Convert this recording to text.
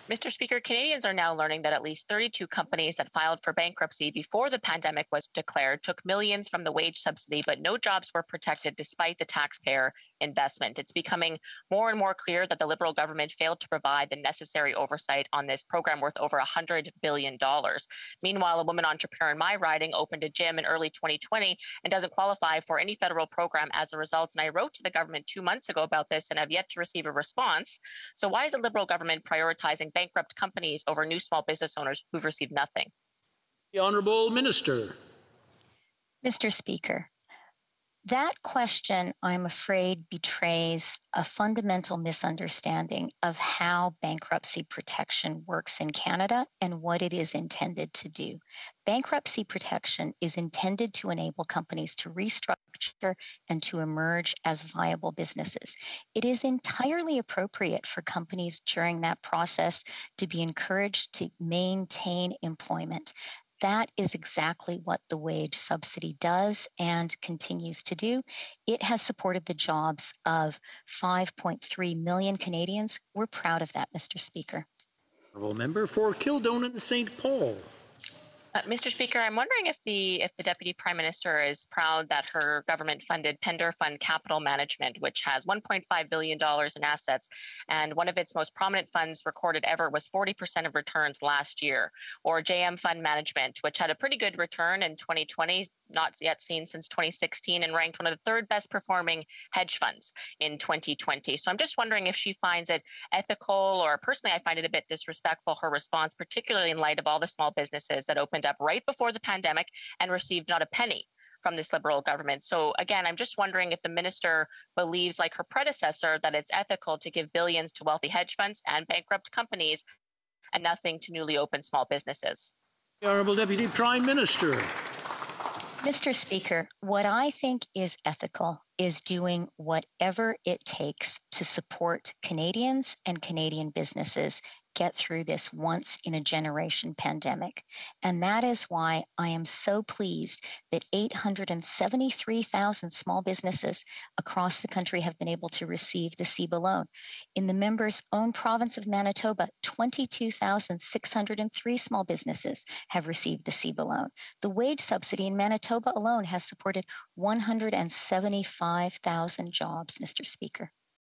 Mr. Speaker, Canadians are now learning that at least 32 companies that filed for bankruptcy before the pandemic was declared took millions from the wage subsidy, but no jobs were protected despite the taxpayer investment. It's becoming more and more clear that the Liberal government failed to provide the necessary oversight on this program worth over $100 billion. Meanwhile, a woman entrepreneur in my riding opened a gym in early 2020 and doesn't qualify for any federal program as a result. And I wrote to the government 2 months ago about this and have yet to receive a response. So why is the Liberal government prioritizing bankrupt companies over new small business owners who've received nothing? The Honourable Minister. Mr. Speaker, that question, I'm afraid, betrays a fundamental misunderstanding of how bankruptcy protection works in Canada and what it is intended to do. Bankruptcy protection is intended to enable companies to restructure and to emerge as viable businesses. It is entirely appropriate for companies during that process to be encouraged to maintain employment. That is exactly what the wage subsidy does and continues to do. It has supported the jobs of 5.3 million Canadians. We're proud of that, Mr. Speaker. Honourable Member for Kildonan and St. Paul. Mr. Speaker, I'm wondering if the Deputy Prime Minister is proud that her government funded Pender Fund Capital Management, which has $1.5 billion in assets, and one of its most prominent funds recorded ever was 40% of returns last year, or JM Fund Management, which had a pretty good return in 2020, not yet seen since 2016, and ranked one of the third best performing hedge funds in 2020. So I'm just wondering if she finds it ethical, or personally I find it a bit disrespectful, her response, particularly in light of all the small businesses that opened up right before the pandemic and received not a penny from this Liberal government. So again, I'm just wondering if the minister believes, like her predecessor, that it's ethical to give billions to wealthy hedge funds and bankrupt companies and nothing to newly opened small businesses. The Honourable Deputy Prime Minister. Mr. Speaker, what I think is ethical is doing whatever it takes to support Canadians and Canadian businesses get through this once-in-a-generation pandemic. And that is why I am so pleased that 873,000 small businesses across the country have been able to receive the CEBA loan. In the member's own province of Manitoba, 22,603 small businesses have received the CEBA loan. The wage subsidy in Manitoba alone has supported 175,000 jobs, Mr. Speaker.